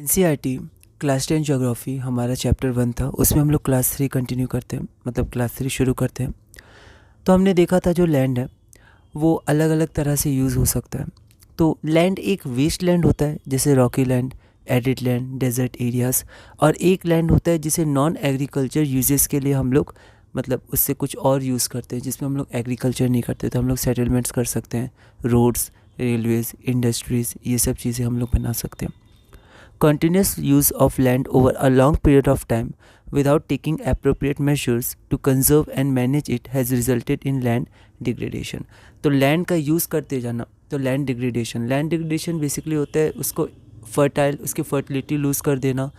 NCERT class 10 geography हमारा chapter 1 था। उसमें हम लोग क्लास 3 कंटिन्यू करते हैं, मतलब क्लास 3 शुरू करते हैं। तो हमने देखा था जो लैंड है वो अलग अलग तरह से यूज़ हो सकता है। तो लैंड एक वेस्ट लैंड होता है, जैसे rocky land, arid land, desert areas. और एक लैंड होता है जिसे नॉन एग्रीकल्चर यूजेस के लिए हम लोग मतलब उससे कुछ और यूज़ करते हैं, जिसमें हम लोग एग्रीकल्चर नहीं करते। तो हम लोग सेटलमेंट्स कर सकते हैं, रोड्स, रेलवेज़, इंडस्ट्रीज़, ये सब चीज़ें हम लोग बना सकते हैं। Continuous use of land over a long period of time without taking appropriate measures to conserve and manage it has resulted in land degradation. तो लैंड का यूज़ करते जाना, तो लैंड डिग्रेडेशन बेसिकली होता है उसको उसकी फर्टिलिटी लूज़ कर देना,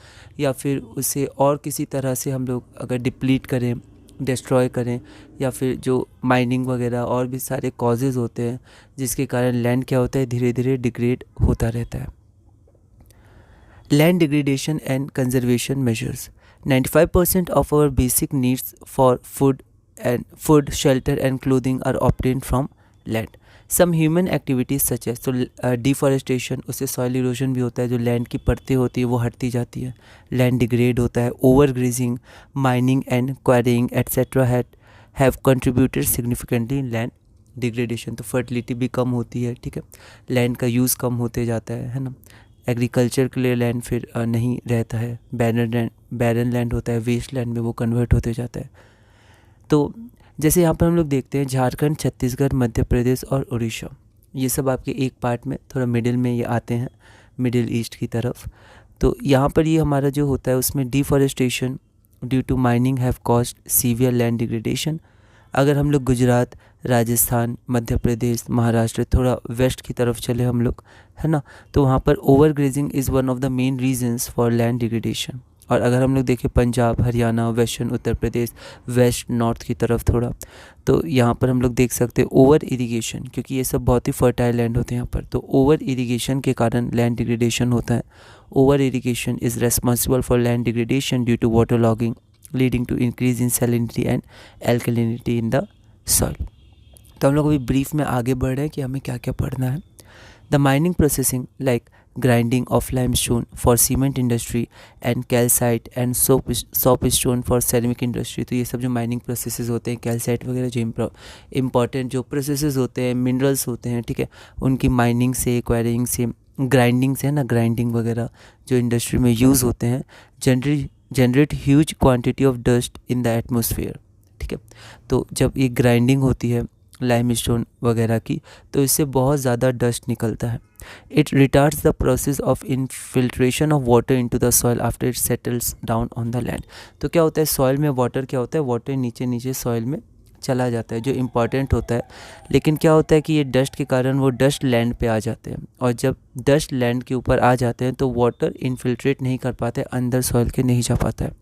या फिर उसे और किसी तरह से हम लोग अगर डिप्लीट करें, डिस्ट्रॉय करें, या फिर जो माइनिंग वगैरह और भी सारे कॉजेज़ होते हैं जिसके कारण लैंड क्या होता है, धीरे धीरे डिग्रेड होता रहता है। Land degradation and conservation measures. 95% of our basic needs for food, shelter and clothing are obtained from land. Some human activities such as deforestation, उससे soil erosion भी होता है, जो land की परतें होती है वो हटती जाती है, land degrade होता है, overgrazing, mining and quarrying etc. have contributed significantly in land degradation. तो fertility भी कम होती है, ठीक है, land का यूज़ कम होते जाता है ना। एग्रीकल्चर के लिए लैंड फिर नहीं रहता है, बैरन लैंड होता है, वेस्ट लैंड में वो कन्वर्ट होते जाता है। तो जैसे यहाँ पर हम लोग देखते हैं झारखंड, छत्तीसगढ़, मध्य प्रदेश और उड़ीसा, ये सब आपके एक पार्ट में थोड़ा मिडिल में ये आते हैं, मिडिल ईस्ट की तरफ। तो यहाँ पर ये हमारा जो होता है उसमें deforestation due to mining have caused severe land degradation. अगर हम लोग गुजरात, राजस्थान, मध्य प्रदेश, महाराष्ट्र, थोड़ा वेस्ट की तरफ चले हम लोग, है ना, तो वहाँ पर over grazing is one of the main reasons for land degradation. और अगर हम लोग देखें Punjab, Haryana, western Uttar Pradesh, west north की तरफ थोड़ा, तो यहाँ पर हम लोग देख सकते हैं ओवर इरिगेशन, क्योंकि ये सब बहुत ही फर्टाइल लैंड होते हैं यहाँ पर, तो ओवर इरिगेशन के कारण लैंड डिग्रेडेशन होता है। Over irrigation is responsible for land degradation due to water logging leading to increase in salinity and alkalinity in the soil. तो हम लोग अभी ब्रीफ में आगे बढ़ रहे हैं कि हमें क्या क्या पढ़ना है। The mining processing like grinding of limestone for cement industry and calcite and soap stone for ceramic industry. तो ये सब जो माइनिंग प्रोसेसेस होते हैं, कैलसाइट वगैरह जो इम्पॉर्टेंट जो प्रोसेसेस होते हैं, मिनरल्स होते हैं, ठीक है, उनकी माइनिंग से, क्वायरिंग से, ग्राइंडिंग से, है ना, ग्राइंडिंग वगैरह जो इंडस्ट्री में यूज़ होते हैं, generate huge quantity of dust in the atmosphere, ठीक है। तो जब ये ग्राइंडिंग होती है लाइमस्टोन वगैरह की, तो इससे बहुत ज़्यादा डस्ट निकलता है। It retards the process of infiltration of water into the soil after it settles down on the land. तो क्या होता है, सॉइल में वाटर क्या होता है, वाटर नीचे नीचे सॉइल में चला जाता है, जो इम्पॉर्टेंट होता है। लेकिन क्या होता है कि ये डस्ट के कारण वो डस्ट लैंड पे आ जाते हैं, और जब डस्ट लैंड के ऊपर आ जाते हैं तो वाटर इनफिल्ट्रेट नहीं कर पाते, अंदर सॉइल के नहीं जा पाता है।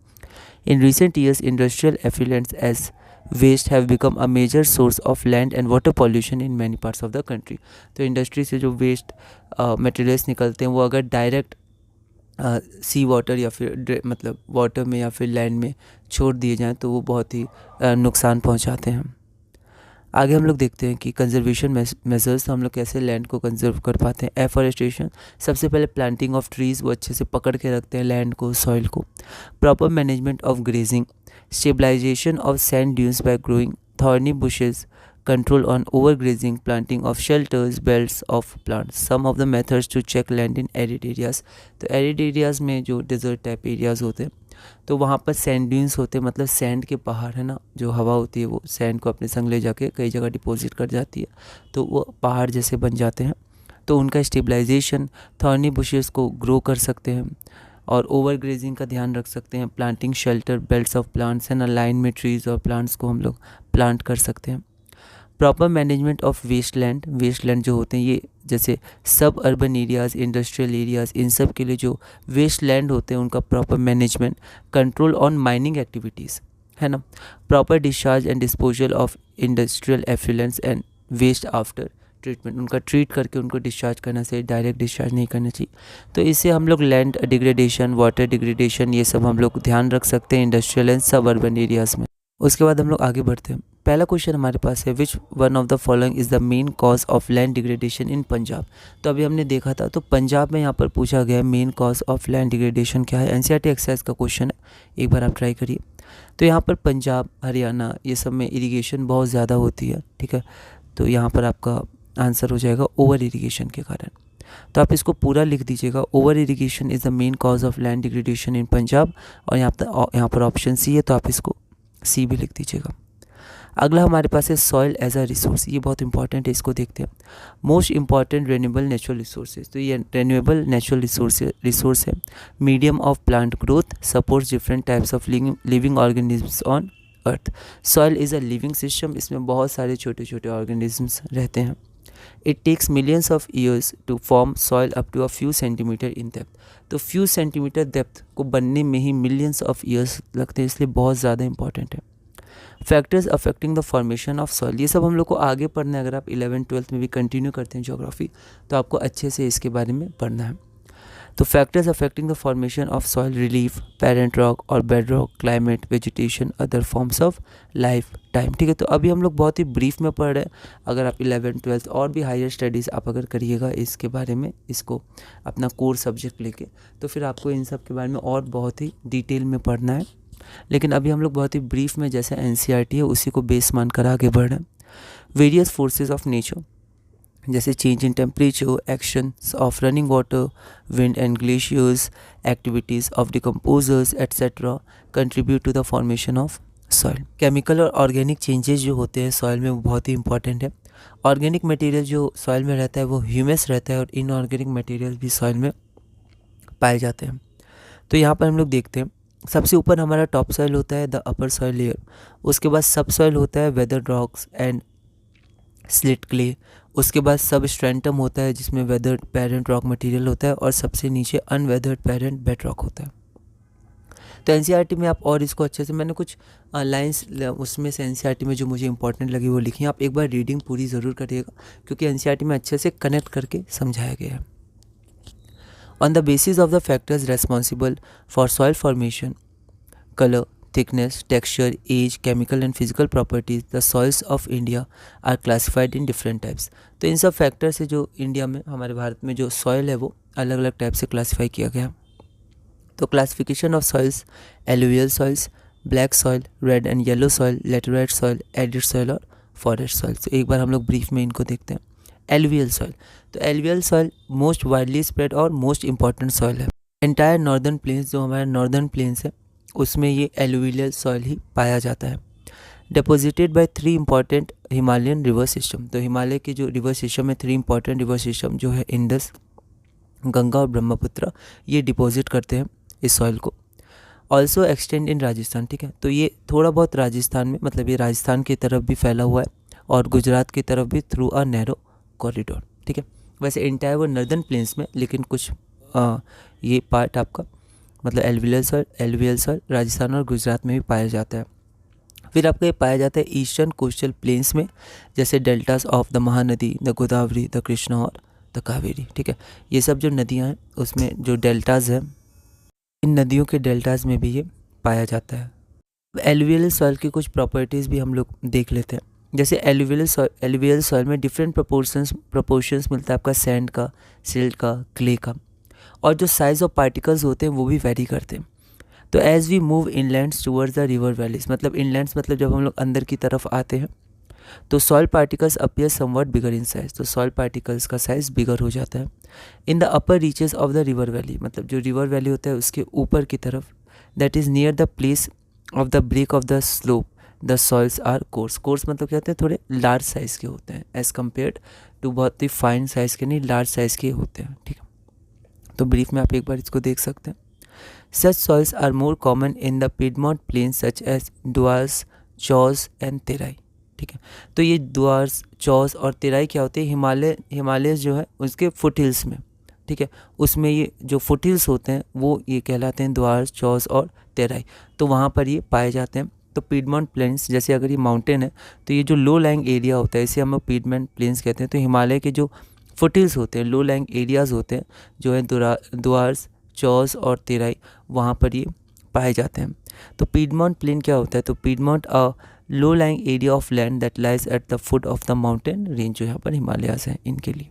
In recent years industrial effluents as waste have become a major source of land and water pollution in many parts of the country. तो इंडस्ट्री से जो वेस्ट मटेरियल्स निकलते हैं वो अगर डायरेक्ट सी वाटर या फिर मतलब वाटर में या फिर लैंड में छोड़ दिए जाएं तो वो बहुत ही नुकसान पहुंचाते हैं। आगे हम लोग देखते हैं कि कंजर्वेशन मेजर्स, हम लोग कैसे लैंड को कंजर्व कर पाते हैं। एफॉरेस्टेशन, सबसे पहले प्लांटिंग ऑफ ट्रीज़, वो अच्छे से पकड़ के रखते हैं लैंड को, सॉइल को। Proper management of grazing, stabilization of sand dunes by growing thorny bushes, control on overgrazing, planting of shelters, belts of plants. Some of the methods to check land in arid areas. तो arid areas में जो desert type areas होते हैं तो वहाँ पर sand dunes होते हैं, मतलब sand के पहाड़, है ना, जो हवा होती है वो sand को अपने संग ले जाके कई जगह डिपॉजिट कर जाती है, तो वो पहाड़ जैसे बन जाते हैं। तो उनका स्टेबलाइजेशन, थॉर्नी बुशेस को ग्रो कर सकते हैं, और ओवर ग्रेजिंग का ध्यान रख सकते हैं। Planting shelter, belts of plants, है ना, लाइन में ट्रीज़ और प्लांट्स को हम लोग प्लांट कर सकते हैं। Proper management of waste land जो होते हैं, ये जैसे सब अर्बन एरियाज़, इंडस्ट्रियल एरियाज़, इन सब के लिए जो वेस्ट लैंड होते हैं उनका proper management. Control on mining activities, है ना। Proper discharge and disposal of industrial effluents and waste after treatment, उनका ट्रीट करके उनको डिस्चार्ज करना चाहिए, डायरेक्ट डिस्चार्ज नहीं करना चाहिए। तो इससे हम लोग लैंड डिग्रेडेशन, वाटर डिग्रेडेशन, ये सब हम लोग ध्यान रख सकते हैं इंडस्ट्रियल एंड सब अर्बन एरियाज़ में। उसके बाद हम लोग आगे बढ़ते हैं। पहला क्वेश्चन हमारे पास है, which one of the following is the main cause of land degradation इन पंजाब। तो अभी हमने देखा था, तो पंजाब में यहाँ पर पूछा गया है main cause of land degradation क्या है। एनसीईआरटी एक्सरसाइज का क्वेश्चन है, एक बार आप ट्राई करिए। तो यहाँ पर पंजाब, हरियाणा ये सब में इरीगेशन बहुत ज़्यादा होती है, ठीक है। तो यहाँ पर आपका आंसर हो जाएगा ओवर इरीगेशन के कारण। तो आप इसको पूरा लिख दीजिएगा, over irrigation is the main cause of land degradation इन पंजाब। और यहाँ पर ऑप्शन सी है, तो आप इसको सी भी लिख दीजिएगा। अगला हमारे पास है सॉइल एज अ रिसोर्स। ये बहुत इंपॉर्टेंट है, इसको देखते हैं। Most important renewable natural resources. तो ये रेन्यूएबल नेचुरल रिसोर्स है। Medium of plant growth, supports different types of living organisms on earth. Soil is a living system, इसमें बहुत सारे छोटे छोटे ऑर्गेनिजम्स रहते हैं। It takes millions of years to form soil up to a few centimetre in depth. तो few centimetre depth को बनने में ही मिलियंस ऑफ ईयर्स लगते हैं, इसलिए बहुत ज़्यादा इंपॉर्टेंट है। Factors affecting the formation of soil, ये सब हम लोग को आगे पढ़ना है। अगर आप 11th-12th में भी कंटिन्यू करते हैं ज्योग्राफी, तो आपको अच्छे से इसके बारे में पढ़ना है। तो factors affecting the formation of soil, relief, parent rock और bed rock, climate, vegetation, other forms of life time, ठीक है। तो अभी हम लोग बहुत ही ब्रीफ में पढ़ रहे हैं। अगर आप 11th-12th और भी हायर स्टडीज़ आप अगर करिएगा इसके बारे में, इसको अपना कोर सब्जेक्ट लेके, तो फिर आपको इन सब के बारे में और बहुत ही डिटेल में पढ़ना है। लेकिन अभी हम लोग बहुत ही ब्रीफ में, जैसे एनसीईआरटी है उसी को बेस मान कर आगे बढ़ रहे हैं। वेरियस फोर्सेस ऑफ नेचर, जैसे change in temperature, actions of running water, wind and glaciers, activities of decomposers etcetera contribute to the formation of soil. Chemical और ऑर्गेनिक चेंजेस जो होते हैं सॉइल में वो बहुत ही इंपॉर्टेंट है। ऑर्गेनिक मटेरियल जो सॉइल में रहता है वो ह्यूमस रहता है, और इनऑर्गेनिक मटेरियल भी सॉइल में पाए जाते हैं। तो यहाँ पर हम लोग देखते हैं, सबसे ऊपर हमारा टॉप सॉइल होता है, द अपर सॉइल लेयर। उसके बाद सब सॉइल होता है, weathered rocks and slit clay. उसके बाद सब स्ट्रेंटम होता है, जिसमें वेदर्ड पेरेंट रॉक मटेरियल होता है, और सबसे नीचे अनवेदर्ड पेरेंट बेड रॉक होता है। तो एनसीईआरटी में आप और इसको अच्छे से, मैंने कुछ लाइंस उसमें से एनसीईआरटी में जो मुझे इंपॉर्टेंट लगी वो लिखी हैं। आप एक बार रीडिंग पूरी ज़रूर करिएगा, क्योंकि एनसीईआरटी में अच्छे से कनेक्ट करके समझाया गया है। On the basis of the factors responsible for soil formation, color, thickness, texture, age, chemical and physical properties, the soils of India are classified in different types. तो इन सब फैक्टर से जो इंडिया में, हमारे भारत में जो सॉइल है वो अलग अलग टाइप से क्लासीफाई किया गया। तो classification of soils, alluvial soils, black soil, red and yellow soil, laterite soil, added soil और फॉरेस्ट सॉइल। तो एक बार हम लोग ब्रीफ में इनको देखते हैं। एलुवियल सॉइल, तो alluvial soil most widely spread और मोस्ट इंपॉर्टेंट सॉइल है। एंटायर नॉर्दर्न प्लेन्स, जो हमारे नॉर्दर्न प्लेन्स है उसमें ये एलुवियल सॉइल ही पाया जाता है। Deposited bye 3 important Himalayan river system, तो हिमालय के जो रिवर सिस्टम है, 3 इंपॉर्टेंट रिवर सिस्टम जो है इंडस, गंगा और ब्रह्मपुत्र, ये डिपॉजिट करते हैं इस सॉइल को। ऑल्सो एक्सटेंड इन राजस्थान, ठीक है। तो ये थोड़ा बहुत राजस्थान में, मतलब ये राजस्थान की तरफ भी फैला हुआ है, और गुजरात की तरफ भी थ्रू अ नैरो कॉरिडोर, ठीक है। वैसे एंटायर वो नर्दर्न प्लेन्स में, लेकिन कुछ ये पार्ट आपका, मतलब एलुवियल सॉइल राजस्थान और गुजरात में भी पाया जाता है। फिर आपको ये पाया जाता है ईस्टर्न कोस्टल प्लेन्स में, जैसे deltas of the Mahanadi, the Godavari, the Krishna और द कावेरी, ठीक है। ये सब जो नदियाँ हैं उसमें जो डेल्टाज हैं, इन नदियों के डेल्टाज में भी ये पाया जाता है। एलुवियल सॉइल की कुछ प्रॉपर्टीज़ भी हम लोग देख लेते हैं। जैसे एलुवियल सॉइल में डिफरेंट प्रोपोर्शंस मिलता है आपका, सैंड का, सिल्ट का, क्ले का, और जो साइज़ ऑफ पार्टिकल्स होते हैं वो भी वेरी करते हैं। तो as we move inlands towards the river valleys, मतलब इनलैंड्स मतलब जब हम लोग अंदर की तरफ आते हैं तो soil particles appear somewhat bigger in size, तो सॉइल पार्टिकल्स का साइज़ बिगर हो जाता है। In the upper reaches of the river valley, मतलब जो रिवर वैली होता है उसके ऊपर की तरफ, that is near the place of the break of the slope, the soils are coarse. Coarse मतलब क्या होते हैं, थोड़े लार्ज साइज़ के होते हैं एज़ कम्पेयर्ड टू बहुत ही फाइन साइज़ के नहीं, लार्ज साइज़ के होते हैं, ठीक है। तो ब्रीफ में आप एक बार इसको देख सकते हैं। Such soils are more common in the piedmont plains such as Duars, Chos and Terai, ठीक है। तो ये द्वार्स, चॉस और तेराई क्या होते हैं, हिमालय जो है उसके फुट हिल्स में, ठीक है, उसमें ये जो फुट हिल्स होते हैं वो ये कहलाते हैं द्वार्स, चॉस और तेराई। तो वहाँ पर ये पाए जाते हैं। तो पिडमॉन्ट प्लेन्स, जैसे अगर ये माउंटेन है तो ये जो लो लैंग एरिया होता है इसे हम पिडमॉन्ट प्लेन्स कहते हैं। तो हिमालय के जो फुटिल्स होते हैं, लो लैंग एरियाज़ होते हैं, जो है द्वार्स, चॉस और तेराई, वहाँ पर ये पाए जाते हैं। तो पिडमॉन्ट प्लेन क्या होता है, तो piedmont low lying area of land that lies at the foot of the mountain range, जो यहाँ पर हिमालयाज हैं इनके लिए।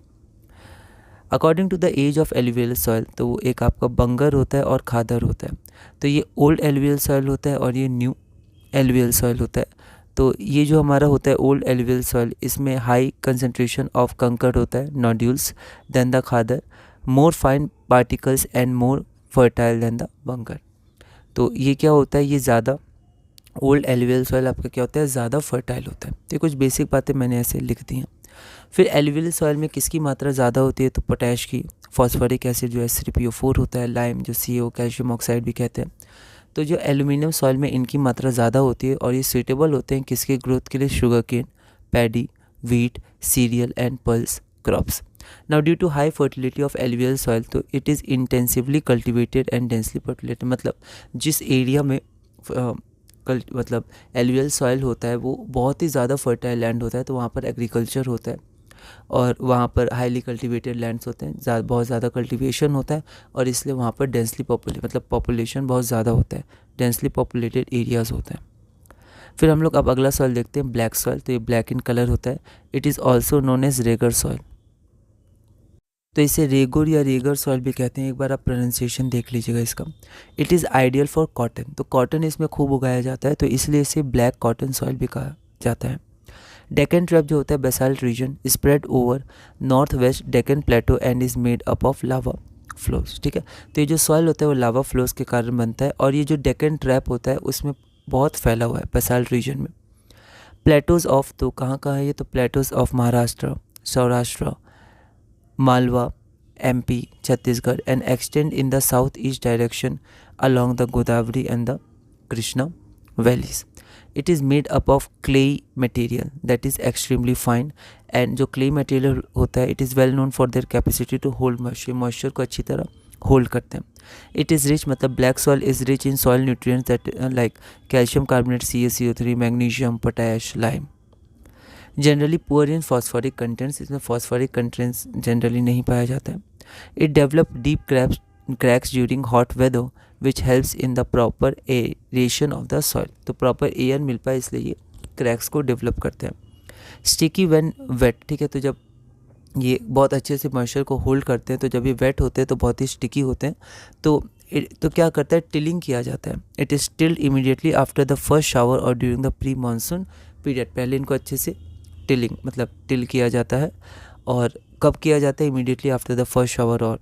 According to the age of alluvial soil, तो वो एक आपका बंगर होता है और खादर होता है। तो ये ओल्ड एलुवियल सॉइल होता है और ये न्यू एलुवियल सॉइल होता है। तो ये जो हमारा होता है ओल्ड एलुवियल सॉइल, इसमें हाई कंसंट्रेशन ऑफ कंकड़ होता है, nodules, then the khadar, more fine particles and more fertile than the bhangar. तो ये क्या होता है, ये ज़्यादा ओल्ड एलुवियल सॉइल आपका क्या होता है, ज़्यादा फर्टाइल होता है। तो ये कुछ बेसिक बातें मैंने ऐसे लिख दी हैं। फिर एलुवियल सॉइल में किसकी मात्रा ज़्यादा होती है, तो पोटैश की, फॉस्फोरिक एसिड जो H3PO4 होता है, लाइम जो CO कैल्शियम ऑक्साइड भी कहते हैं। तो जो एल्यूमिनियम सॉइल में इनकी मात्रा ज़्यादा होती है और ये सूटेबल होते हैं किसके ग्रोथ के लिए, sugar cane, paddy, wheat, cereal and pulse crops. Now due to high fertility of alluvial soil, तो it is intensively cultivated and densely populated. मतलब जिस एरिया में मतलब एलुवियल सॉइल होता है वो बहुत ही ज़्यादा फर्टाइल लैंड होता है, तो वहाँ पर एग्रीकल्चर होता है और वहाँ पर हाईली कल्टिवेटेड लैंड्स होते हैं, बहुत ज़्यादा कल्टिवेशन होता है और इसलिए वहाँ पर डेंसली मतलब पॉपुलेशन बहुत ज़्यादा होता है, डेंसली पॉपुलेटेड एरियाज़ होते हैं। फिर हम लोग अब अगला सॉइल देखते हैं, ब्लैक सॉइल। तो ये ब्लैक इन कलर होता है। It is also known as regur soil. तो इसे रेगुर या रेगर सॉइल भी कहते हैं। एक बार आप प्रोनाउंसिएशन देख लीजिएगा इसका। It is ideal for cotton. तो कॉटन इसमें खूब उगाया जाता है, तो इसलिए इसे ब्लैक कॉटन सॉइल भी कहा जाता है। डेक्कन ट्रैप जो होता है basalt region, spread over north west Deccan plateau and is made up of lava flows. ठीक है, तो ये जो सॉइल होता है वो लावा फ्लोज के कारण बनता है और ये जो डेक्कन ट्रैप होता है उसमें बहुत फैला हुआ है बेसाल्ट रीजन में। प्लेटोज ऑफ, तो कहाँ कहाँ है ये, तो Plato's of Maharashtra, Saurashtra, Malwa, MP, Chhattisgarh and extend in the south east direction along the Godavari and the Krishna valleys. It is made up of clay material that is extremely fine, and जो clay material होता है it is well known for their capacity to hold moisture को अच्छी तरह hold करते हैं। It is rich, मतलब black soil is rich in soil nutrients that like calcium carbonate, CaCO3, magnesium, potash, lime. Generally poor in phosphoric contents, इसमें phosphoric contents generally नहीं पाया जाता है। It develop deep cracks during hot weather which helps in the proper aeration of the soil. तो proper air मिल पाए इसलिए ये क्रैक्स को डेवलप करते हैं। स्टिकी व्हेन वेट, ठीक है, तो जब ये बहुत अच्छे से मॉइस्चर को होल्ड करते हैं, तो जब ये वेट होते हैं तो बहुत ही स्टिकी होते हैं। तो क्या करता है, टिलिंग किया जाता है। It is tilled immediately after the first shower और during the pre monsoon period. पहले इनको अच्छे से टिलिंग मतलब टिल किया जाता है। और कब किया जाता है, immediately after the first shower और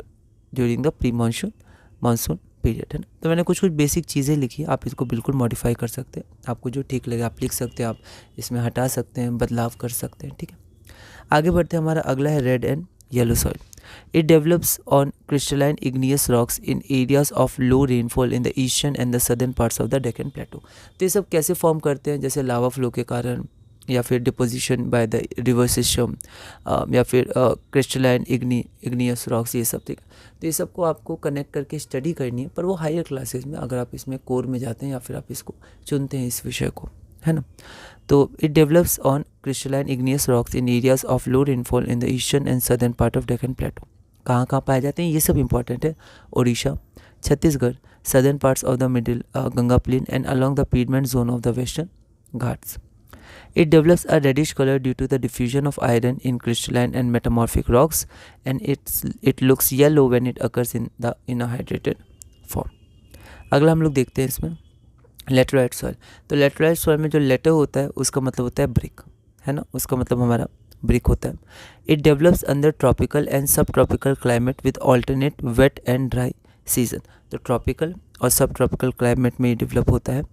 during the pre monsoon period, है ना। तो मैंने कुछ बेसिक चीज़ें लिखी, आप इसको बिल्कुल मॉडिफाई कर सकते हैं, आपको जो ठीक लगे आप लिख सकते हैं, आप इसमें हटा सकते हैं, बदलाव कर सकते हैं, ठीक है। आगे बढ़ते हैं, हमारा अगला है red and yellow soil. It develops on crystalline igneous rocks in areas of low rainfall in the eastern and the southern parts of the Deccan plateau. तो ये सब कैसे फॉर्म करते हैं, जैसे लावा फ्लो के कारण या फिर deposition by the river system या फिर क्रिस्टलाइन इग्नियस रॉक्स, ये सब, ठीक है। तो ये सब को आपको कनेक्ट करके स्टडी करनी है, पर वो हायर क्लासेस में, अगर आप इसमें कोर में जाते हैं या फिर आप इसको चुनते हैं इस विषय को, है ना। तो it develops on crystalline igneous rocks in areas of low rainfall in the eastern and southern part of Deccan plateau. कहाँ कहाँ पाए जाते हैं ये सब इंपॉर्टेंट है। Odisha, Chhattisgarh, southern parts of the middle Ganga plain and along the piedmont zone of the western Ghats. It develops a reddish color due to the diffusion of iron in crystalline and metamorphic rocks, and it looks yellow when it occurs in a hydrated form. अगला हम लोग देखते हैं इसमें laterite soil. तो laterite soil में जो letter होता है उसका मतलब होता है ब्रिक, है ना, उसका मतलब हमारा ब्रिक होता है। It develops under tropical and sub tropical climate with alternate wet and dry season. तो ट्रॉपिकल और सब ट्रॉपिकल क्लाइमेट में ये डेवलप होता है।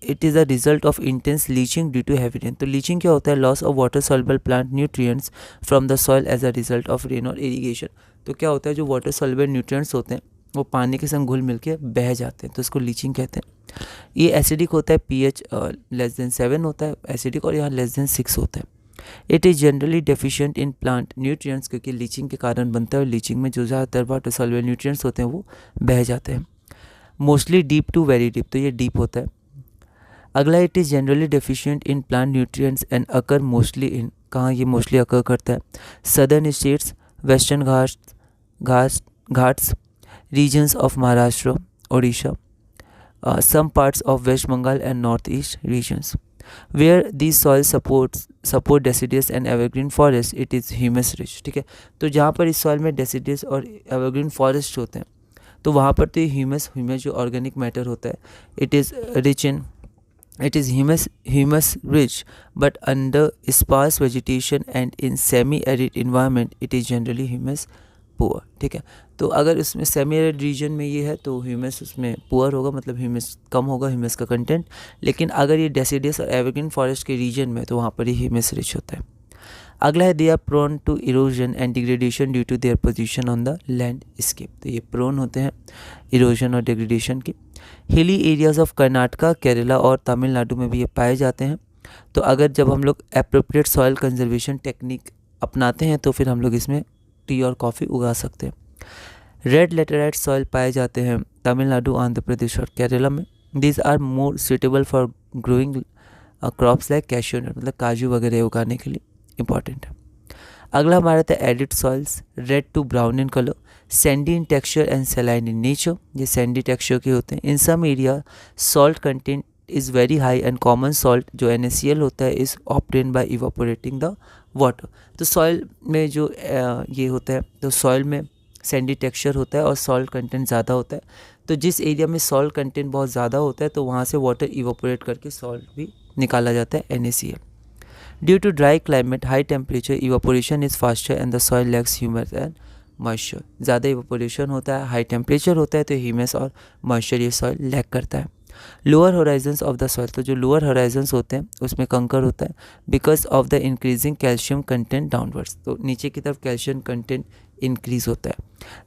It is a result of intense leaching due to heavy rain. तो leaching क्या होता है, loss of water soluble plant nutrients from the soil as a result of rain और इरीगेशन। तो क्या होता है, जो वाटर सॉल्युबल न्यूट्रिएंट्स होते हैं वो पानी के संग घुल मिल के बह जाते हैं, तो इसको लीचिंग कहते हैं। ये एसिडिक होता है, pH <7 होता है एसिडिक, और यहाँ <6 होता है। It is generally deficient in plant nutrients, क्योंकि लीचिंग के कारण बनता है और लीचिंग में जो ज़्यादातर वाटर सॉल्युबल न्यूट्रिएंट्स होते हैं वो बह जाते हैं। Mostly deep to very deep, तो ये डीप होता है। अगला, it is generally deficient in plant nutrients and occur mostly in, कहाँ ये मोस्टली अकर करता है, southern states, western Ghats regions of Maharashtra, Odisha, some parts of West Bengal and Northeast regions. Where these soils support deciduous and evergreen forest, it is humus rich. ठीक है, तो जहाँ पर इस सॉइल में deciduous और evergreen forest होते हैं तो वहाँ पर तो ह्यूमस जो ऑर्गेनिक मैटर होता है it is humus rich, but under sparse vegetation and in semi arid environment it is generally humus poor. ठीक है, तो अगर उसमें सेमी एरिड रीजन में ये है तो ह्यूमस उसमें पुअर होगा, मतलब ह्यूमस कम होगा, ह्यूमस का कंटेंट. लेकिन अगर ये डेसिडियस और एवरग्रीन फॉरेस्ट के रीजन में तो वहाँ पर ही ह्यूमस रिच होता है. अगला है they are prone to erosion and degradation due to their position on the landscape. तो ये प्रोन होते हैं इरोजन और डिग्रेडेशन की. Hilly areas of Karnataka, Kerala और तमिलनाडु में भी ये पाए जाते हैं. तो अगर जब हम लोग एप्रोप्रिएट सॉइल कंजर्वेशन टेक्निक अपनाते हैं तो फिर हम लोग इसमें टी और कॉफ़ी उगा सकते हैं. रेड लेटेराइट सॉइल पाए जाते हैं तमिलनाडु, आंध्र प्रदेश और केरला में. These are more suitable for growing crops like cashew nut, मतलब काजू वगैरह उगाने के लिए इंपॉर्टेंट है. अगला हमारा था arid soils, red to brown in colour, sandy in texture and saline in nature. ये सैंडी टेक्सचर के होते हैं. In some area salt content is very high and common salt जो NaCl होता है is obtain by evaporating the water. तो soil में जो ये होता है तो सॉइल में सैंडी टेक्सचर होता है और सॉल्ट कंटेंट ज़्यादा होता है. तो जिस एरिया में सॉल्ट कंटेंट बहुत ज़्यादा होता है तो वहाँ से वाटर इवापोरेट करके सॉल्ट भी निकाला जाता है NaCl. Due to dry climate, high temperature, evaporation is faster and the soil lacks humus and moisture. ज़्यादा इवापोरेशन होता है, हाई टेम्परेचर होता है तो ह्यूमस और मॉइस्चर ये सॉइल लैक करता है. Lower Horizons of the soil, तो जो लोअर होराइजन्स होते हैं उसमें कंकर होता है because of the increasing calcium content downwards. तो नीचे की तरफ कैल्शियम कंटेंट इंक्रीज होता है.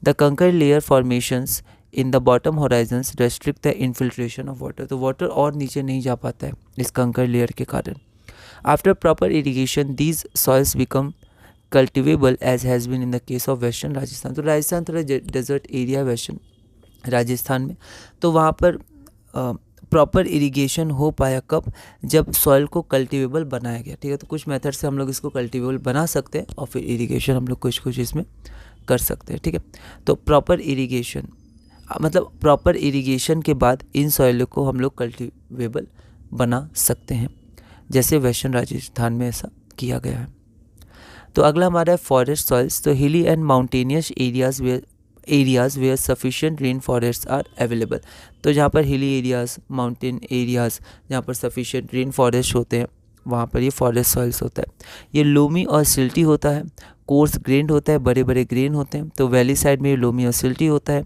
द कंकर layer formations in the bottom Horizons restrict the infiltration of water. तो वाटर और नीचे नहीं जा पाता है इस कंकर लेयर के कारण. After proper irrigation these soils become cultivable as has been in the case of western Rajasthan. तो राजस्थान थोड़ा डेजर्ट एरिया वेस्टर्न राजस्थान में, तो वहाँ पर प्रॉपर इरिगेशन हो पाया कब, जब सॉइल को कल्टिवेबल बनाया गया. ठीक है, तो कुछ मेथड से हम लोग इसको कल्टिवेबल बना सकते हैं और फिर इरिगेशन हम लोग कुछ इसमें कर सकते हैं. ठीक है, तो प्रॉपर इरिगेशन मतलब प्रॉपर इरिगेशन के बाद इन सॉइल को हम लोग कल्टिवेबल बना सकते हैं, जैसे वेस्टर्न राजस्थान में ऐसा किया गया है. तो अगला हमारा है फॉरेस्ट सॉइल्स. तो hilly and mountainous areas where sufficient rain forest are available. तो जहाँ पर हिली एरियाज़, माउंटेन एरियाज़ जहाँ पर सफिशिएंट रेन फॉरेस्ट होते हैं वहाँ पर ये फॉरेस्ट सॉइल्स होता है. ये लोमी और सिल्टी होता है, कोर्स ग्रेन्ड होता है, बड़े बड़े ग्रेन होते हैं. तो वैली साइड में ये लोमी और सिल्टी होता है,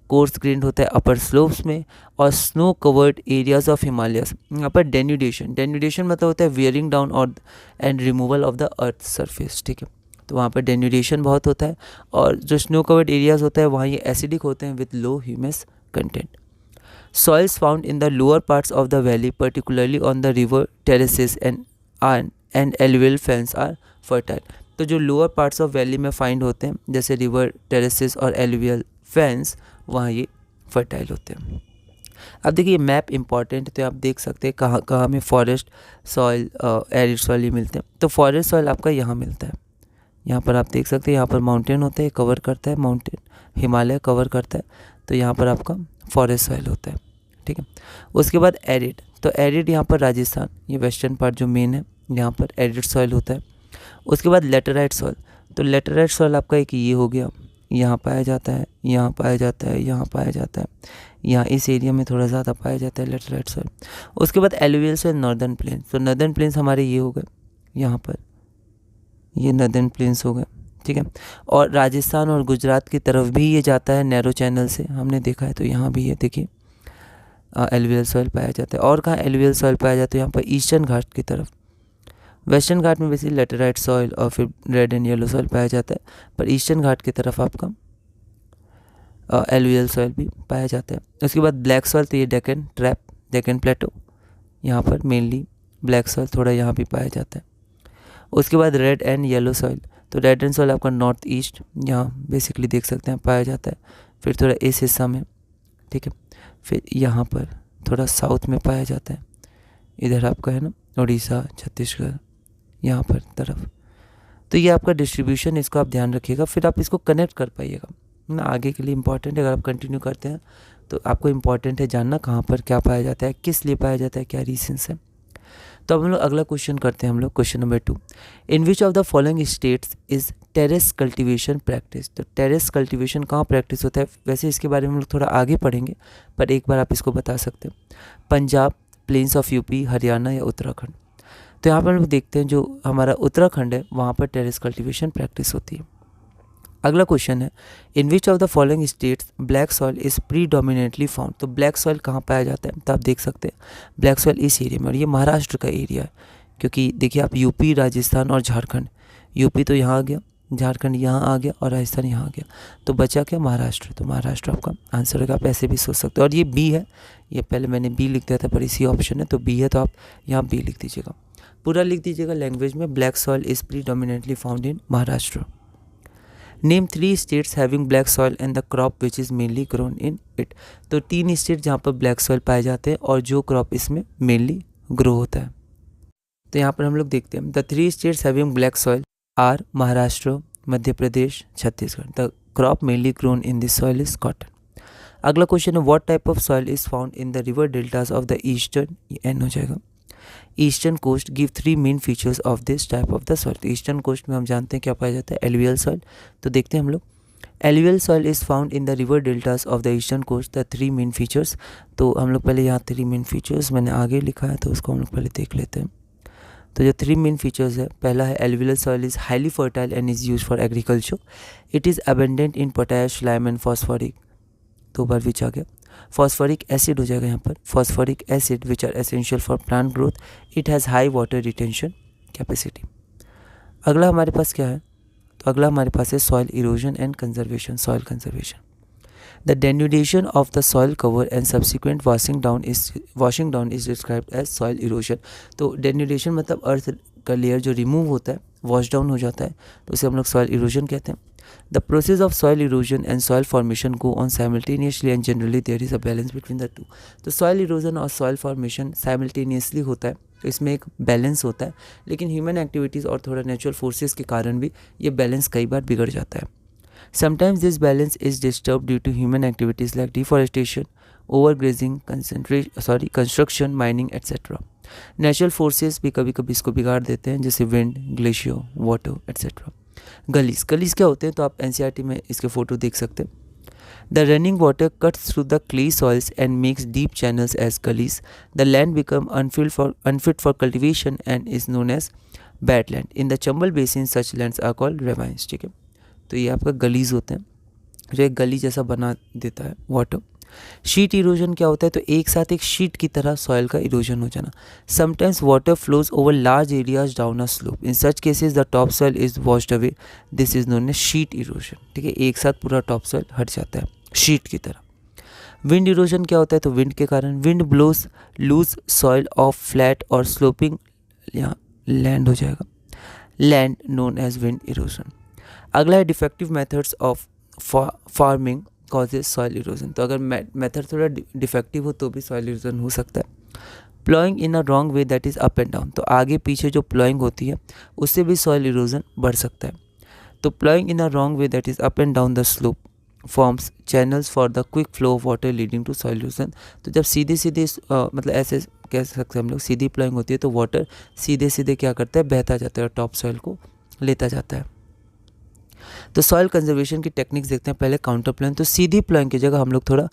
कोर्स ग्रेन्ड होता है अपर स्लोप्स में. और snow covered areas of Himalayas, यहाँ पर डेन्यूडेशन मतलब होता है वियरिंग डाउन और and removal of the earth surface. ठीक है, तो वहाँ पर डेन्यूडेशन बहुत होता है. और जो स्नो कवर्ड एरियाज होता है वहाँ ये एसिडिक होते हैं with low humus content. Soils found in the lower parts of the valley particularly on the river terraces and alluvial fans are fertile. तो जो लोअर पार्ट्स ऑफ वैली में find होते हैं जैसे रिवर टेरेसेस और alluvial fans, वहाँ ये fertile होते हैं. अब देखिए मैप इंपॉर्टेंट है, तो आप देख सकते हैं कहाँ कहाँ में फॉरेस्ट सॉइल, एरिड सॉइल ये मिलते हैं. तो फॉरेस्ट सॉइल आपका यहाँ मिलता है, यहाँ पर आप देख सकते हैं. यहाँ पर माउंटेन होता है, कवर करता है, माउंटेन हिमालय कवर करता है, तो यहाँ पर आपका फॉरेस्ट सॉइल होता है. ठीक है, उसके बाद एरिड. तो एरिड यहाँ पर राजस्थान, ये वेस्टर्न पार्ट जो मेन है यहाँ पर एरिड सॉइल होता है. उसके बाद लेटेराइट सॉइल. तो लेटेराइट सॉइल आपका एक ये हो गया, यहाँ पाया जाता है, यहाँ पाया जाता है, यहाँ पाया जाता है, यहाँ इस एरिया में थोड़ा ज़्यादा पाया जाता है लेटेराइट सॉइल. उसके बाद एलुवियल सॉइल नॉर्दर्न प्लेन्स. तो नॉर्दर्न प्लेन्स हमारे ये हो गए, यहाँ पर ये नॉर्दर्न प्लेन्स हो गए. ठीक है, और राजस्थान और गुजरात की तरफ भी ये जाता है नैरो चैनल से, हमने देखा है. तो यहाँ भी ये देखिए एलुवियल सॉइल पाया जाता है. और कहाँ एलुवियल सॉइल पाया जाता है, यहाँ पर ईस्टर्न घाट की तरफ. वेस्टर्न घाट में बेसिकली लेटेराइट सॉइल और फिर रेड एंड येलो सॉइल पाया जाता है, पर ईस्टर्न घाट की तरफ आपका एलुवियल सॉइल भी पाया जाता है. उसके बाद ब्लैक सॉइल, तो ये डेक्कन प्लेटो, यहाँ पर मेनली ब्लैक सॉइल थोड़ा यहाँ भी पाया जाता है. उसके बाद रेड एंड येलो सॉइल. तो रेड एंड सॉइल आपका नॉर्थ ईस्ट यहाँ बेसिकली देख सकते हैं पाया जाता है, फिर थोड़ा इस हिस्सा में. ठीक है, फिर यहाँ पर थोड़ा साउथ में पाया जाता है, इधर आपका है ना उड़ीसा, छत्तीसगढ़ यहाँ पर तरफ. तो ये आपका डिस्ट्रीब्यूशन, इसको आप ध्यान रखिएगा, फिर आप इसको कनेक्ट कर पाइएगा ना, आगे के लिए इंपॉर्टेंट है. अगर आप कंटिन्यू करते हैं तो आपको इम्पॉर्टेंट है जानना कहाँ पर क्या पाया जाता है, किस लिए पाया जाता है, क्या रीजंस है। तो अब हम लोग अगला क्वेश्चन करते हैं, हम लोग question number 2। In which of the following states is terrace cultivation practice. तो टेरेस कल्टीवेशन कहाँ प्रैक्टिस होता है, वैसे इसके बारे में हम लोग थोड़ा आगे पढ़ेंगे, पर एक बार आप इसको बता सकते हैं। Punjab, plains of UP, Haryana या उत्तराखंड। तो यहाँ पर हम लोग देखते हैं जो हमारा उत्तराखंड है वहाँ पर टेरेस कल्टीवेशन प्रैक्टिस होती है। अगला क्वेश्चन है, in which of the following states black soil is predominantly found. तो ब्लैक सॉइल कहाँ पाया जाता है, तो आप देख सकते हैं ब्लैक सॉइल इस एरिया में, और ये महाराष्ट्र का एरिया है, क्योंकि देखिए आप यूपी, राजस्थान और झारखंड, यूपी तो यहाँ आ गया, झारखंड यहाँ आ गया और राजस्थान यहाँ आ गया, तो बचा क्या, महाराष्ट्र। तो महाराष्ट्र आपका आंसर होगा, आप ऐसे भी सोच सकते हो। और ये बी है, ये पहले मैंने बी लिख दिया था पर इसी ऑप्शन है, तो बी है, तो आप यहाँ बी लिख दीजिएगा, पूरा लिख दीजिएगा लैंग्वेज में, black soil is predominantly found in Maharashtra. Name 3 states having black soil and the crop which is mainly grown in it. तो 3 स्टेट जहाँ पर ब्लैक सॉइल पाए जाते हैं और जो क्रॉप इसमें मेनली ग्रो होता है। तो यहाँ पर हम लोग देखते हैं the 3 states having black soil are Maharashtra, Madhya Pradesh, Chhattisgarh. The crop mainly grown in this soil is cotton. अगला क्वेश्चन है, what type of soil is found in the river deltas of the eastern, एन हो जाएगा, eastern coast. Give 3 main features of this type of the soil. तो eastern coast में हम जानते हैं क्या पाया जाता है, एलुवियल सॉइल। तो देखते हैं हम लोग, alluvial soil is found in the river deltas of the eastern coast. The 3 main features, तो हम लोग पहले यहाँ 3 मेन फीचर्स मैंने आगे लिखा है, तो उसको हम लोग पहले देख लेते हैं। तो जो 3 मेन फीचर्स है, पहला है alluvial soil is highly fertile and is use for agriculture. It is abundant in potash, lime and phosphoric, 2 बार विच आ गया, फॉस्फोरिक एसिड हो जाएगा यहाँ पर, phosphoric acid which are essential for plant growth. It has high water retention capacity. अगला हमारे पास क्या है, तो अगला हमारे पास है soil erosion and conservation, soil conservation. The denudation of the soil cover and subsequent washing down is described as soil erosion. तो denudation मतलब अर्थ का लेयर जो रिमूव होता है, वॉश डाउन हो जाता है, तो उसे हम लोग सॉइल इरोजन कहते हैं। The process of soil erosion and soil formation go on simultaneously and generally there is a balance between the two. तो soil erosion और soil formation simultaneously होता है, तो इसमें एक बैलेंस होता है, लेकिन ह्यूमन एक्टिविटीज़ और थोड़ा नेचुरल फोर्सेस के कारण भी ये बैलेंस कई बार बिगड़ जाता है। Sometimes this balance is disturbed due to human activities like deforestation, overgrazing, construction, mining, etc. Natural forces भी कभी कभी इसको बिगाड़ देते हैं, जैसे विंड, ग्लेशियर, वाटर एट्सेट्रा। गलीज, गलीज क्या होते हैं, तो आप एनसीईआरटी में इसके फोटो देख सकते हैं। The running water cuts through the clay soils and makes deep channels as gullies. The land become unfit for cultivation and is known as bad land. In the Chambal basin such lands are called ravines. ठीक है, तो ये आपका गलीज होते हैं, जो एक गली जैसा बना देता है वाटर। शीट इरोजन क्या होता है, तो एक साथ एक शीट की तरह सॉइल का इरोजन हो जाना। Sometimes water flows over large areas down a slope. In such cases the top soil is washed away. This is known as sheet erosion. ठीक है, एक साथ पूरा टॉप सॉइल हट जाता है शीट की तरह। विंड इरोजन क्या होता है, तो विंड के कारण wind blows loose soil of flat और स्लोपिंग, यहाँ लैंड हो जाएगा, land known as wind erosion. अगला है defective methods of farming causes soil erosion. तो अगर मेथड थोड़ा डिफेक्टिव हो तो भी सॉइल इरोजन हो सकता है। Ploughing in a wrong way that is up and down. तो आगे पीछे जो प्लॉइंग होती है उससे भी सॉइल इरोजन बढ़ सकता है। तो ploughing in a wrong way that is up and down the slope forms channels for the quick flow of water leading to soil erosion. तो जब सीधे सीधे मतलब ऐसे कह सकते हैं हम लोग, सीधी प्लॉइंग होती है तो वाटर सीधे सीधे क्या करता है, बहता जाता है और टॉप सॉइल को लेता जाता है। तो सॉइल कंजर्वेशन की टेक्निक्स देखते हैं। पहले काउंटर प्लॉइंग, तो सीधी प्लॉइंग की जगह हम लोग थोड़ा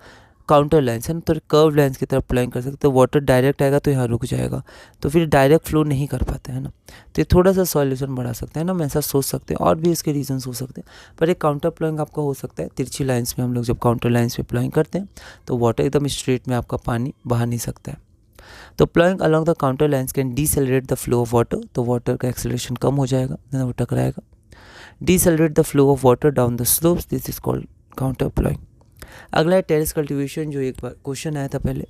काउंटर लाइन्स है ना, तो कर्व लाइन्स की तरफ प्लॉइंग कर सकते हैं। तो वाटर डायरेक्ट आएगा तो यहाँ रुक जाएगा, तो फिर डायरेक्ट फ्लो नहीं कर पाते हैं ना, तो ये थोड़ा सा सॉइल इरोजन बढ़ा सकते हैं ना, हम ऐसा सोच सकते हैं। और भी इसके रीजंस हो सकते हैं, पर एक काउंटर प्लॉइंग आपका हो सकता है तिरछी लाइन्स में। हम लोग जब काउंटर लाइन्स पे प्लॉइंग करते हैं तो वाटर एकदम स्ट्रेट में आपका पानी बहा नहीं सकता है। तो ploughing along the contour lines can decelerate the flow of water. तो वाटर का एक्सेलरेशन कम हो जाएगा, वो टकराएगा। Decelerate the flow of water down the slopes. This is called counter plowing. अगला है टेरेस कल्टीवेशन, जो एक बार क्वेश्चन आया था पहले।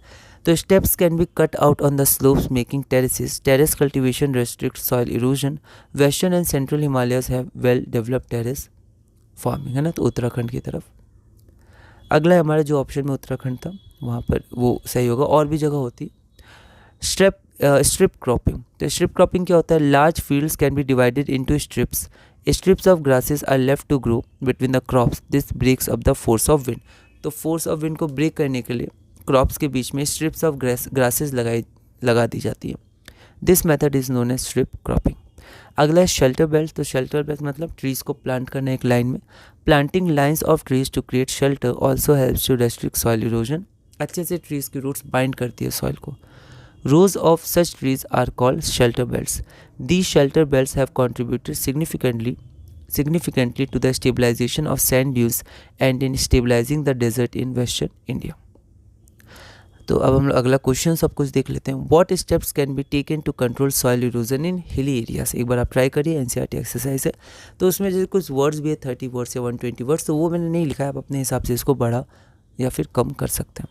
तो steps can be cut out on the slopes making terraces. Terrace cultivation restrict soil erosion. Western and central Himalayas have well developed terrace farming, है ना, तो उत्तराखंड की तरफ। अगला है हमारा जो ऑप्शन में उत्तराखंड था वहाँ पर वो सही होगा, और भी जगह होती। Strip cropping. तो स्ट्रिप क्रॉपिंग क्या होता है, large fields can be divided into strips. Strips of grasses are left to grow between the crops. This breaks up the force of wind. तो फोर्स ऑफ विंड को break करने के लिए crops के बीच में स्ट्रिप्स ऑफ ग्रासेस लगा दी जाती है। This method is known as strip cropping. अगला है शेल्टर बेल्ट। तो शेल्टर बेल्ट मतलब ट्रीज़ को प्लांट करना एक लाइन में। Planting lines of trees to create shelter also helps to restrict soil erosion. अच्छे से ट्रीज़ की रूट्स बाइंड करती है सॉइल को। Rows of such trees are called shelter belts. These shelter belts have contributed significantly to the stabilization of sand dunes and in stabilizing the desert in western India. तो अब हम लोग अगला question सब कुछ देख लेते हैं। What steps can be taken to control soil erosion in hilly areas? एक बार आप ट्राई करिए, NCERT एक्सरसाइज है। तो उसमें जैसे कुछ वर्ड्स भी है, 30 वर्ड्स या 120 वर्ड्स, तो वो मैंने नहीं लिखा है, आप अपने हिसाब से इसको बढ़ा या फिर कम कर सकते हैं।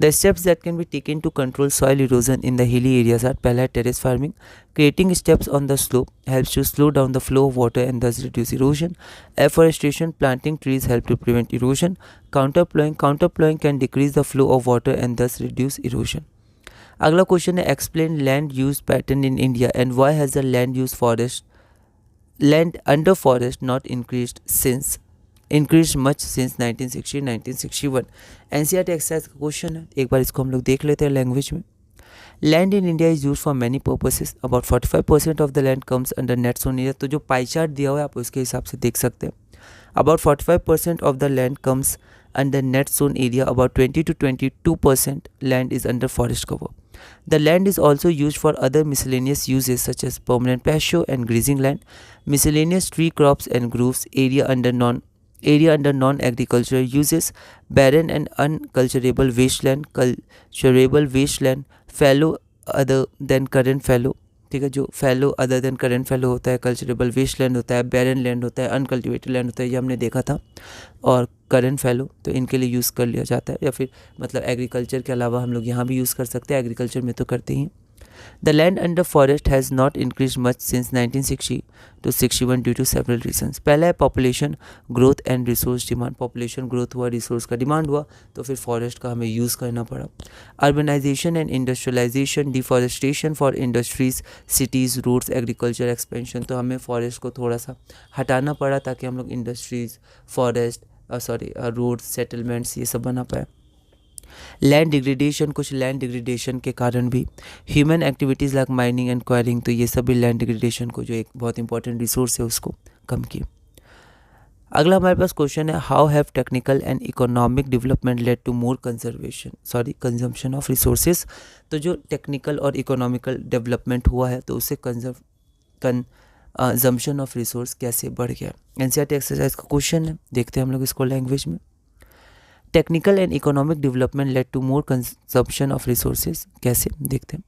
The steps that can be taken to control soil erosion in the hilly areas are: पहला है terrace farming. Creating steps on the slope helps to slow down the flow of water and thus reduce erosion. Afforestation, planting trees help to prevent erosion. Counterplowing can decrease the flow of water and thus reduce erosion. अगला question है explain land use pattern in India and why has the land under forest not increased much since 1960-1961. NCERT exercise का question है, एक बार इसको हम लोग देख लेते हैं लैंग्वेज में। Land in India is use for many purposes. About 45% of the land comes under net zone area. तो जो पाई चार्ट दिया हुआ है आप उसके हिसाब से देख सकते हैं। About 45% of the land comes under net zone area. About 20 to 22% land is under forest cover. The land is also used for other miscellaneous uses such as permanent pasture and grazing land, miscellaneous tree crops and groves, area under non-agricultural uses, barren and unculturable wasteland, culturable wasteland, fallow other than current fallow. ठीक है, जो fallow other than current fallow होता है, culturable wasteland होता है, barren land होता है, uncultivated land होता है, ये हमने देखा था, और current fallow तो इनके लिए यूज़ कर लिया जाता है, या फिर मतलब एग्रीकल्चर के अलावा हम लोग यहाँ भी यूज़ कर सकते हैं, एग्रीकल्चर में तो करते ही। The land under forest has not increased much since 1960 to 61 due to several reasons. पहला है population growth and resource demand. Population growth हुआ, resource का demand हुआ, तो फिर forest का हमें use करना पड़ा। Urbanization and industrialization, deforestation for industries, cities, roads, agriculture expansion, तो हमें forest को थोड़ा सा हटाना पड़ा ताकि हम लोग industries, forest, roads, settlements ये सब बना पाए। लैंड डिग्रेडेशन, कुछ लैंड डिग्रेडेशन के कारण भी human activities like mining and enquiring, तो ये सब भी लैंड डिग्रेडेशन को, जो एक बहुत इंपॉर्टेंट रिसोर्स है, उसको कम किया। अगला हमारे पास क्वेश्चन है how have technical and economic development led to more consumption of resources. तो जो टेक्निकल और इकोनॉमिकल डेवलपमेंट हुआ है तो उससे कंजम्पशन ऑफ रिसोर्स कैसे बढ़ गया। NCERT एक्सरसाइज का क्वेश्चन है, देखते हैं हम लोग इसको लैंग्वेज में। Technical and economic development led to more consumption of resources, कैसे देखते हैं।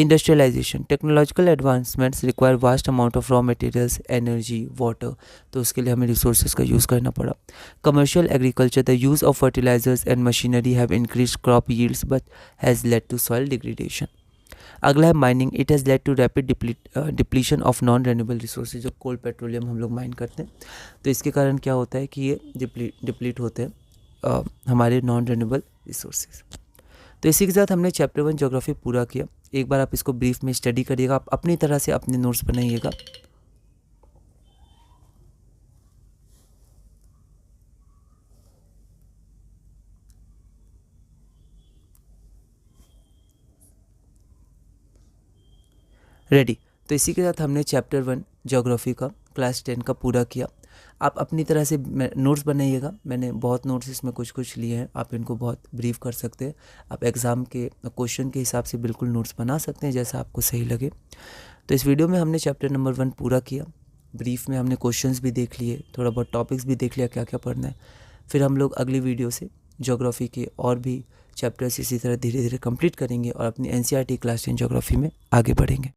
Industrialisation, technological advancements require vast amount of raw materials, energy, water, तो उसके लिए हमें रिसोर्सेज का यूज़ करना पड़ा। Commercial agriculture, the use of fertilisers and machinery have increase crop yields but has led to soil degradation. अगला है mining, it has led to rapid depletion of non renewable resources. जो coal petroleum हम लोग mine करते हैं तो इसके कारण क्या होता है कि ये डिप्लीट होते हैं हमारे नॉन रेन्यूएबल रिसोर्सेज। तो इसी के साथ हमने चैप्टर 1 ज्योग्राफी पूरा किया। एक बार आप इसको ब्रीफ में स्टडी करिएगा, आप अपनी तरह से अपने नोट्स बनाइएगा। रेडी। तो इसी के साथ हमने चैप्टर 1 ज्योग्राफी का क्लास 10 का पूरा किया। आप अपनी तरह से नोट्स बनाइएगा। मैंने बहुत नोट्स इसमें कुछ लिए हैं, आप इनको बहुत ब्रीफ कर सकते हैं। आप एग्ज़ाम के क्वेश्चन के हिसाब से बिल्कुल नोट्स बना सकते हैं जैसा आपको सही लगे। तो इस वीडियो में हमने चैप्टर नंबर 1 पूरा किया। ब्रीफ में हमने क्वेश्चंस भी देख लिए, थोड़ा बहुत टॉपिक्स भी देख लिया क्या क्या पढ़ना है। फिर हम लोग अगली वीडियो से ज्योग्राफी के और भी चैप्टर्स इसी तरह धीरे धीरे कंप्लीट करेंगे और अपनी NCERT क्लास 10 ज्योग्राफी में आगे बढ़ेंगे।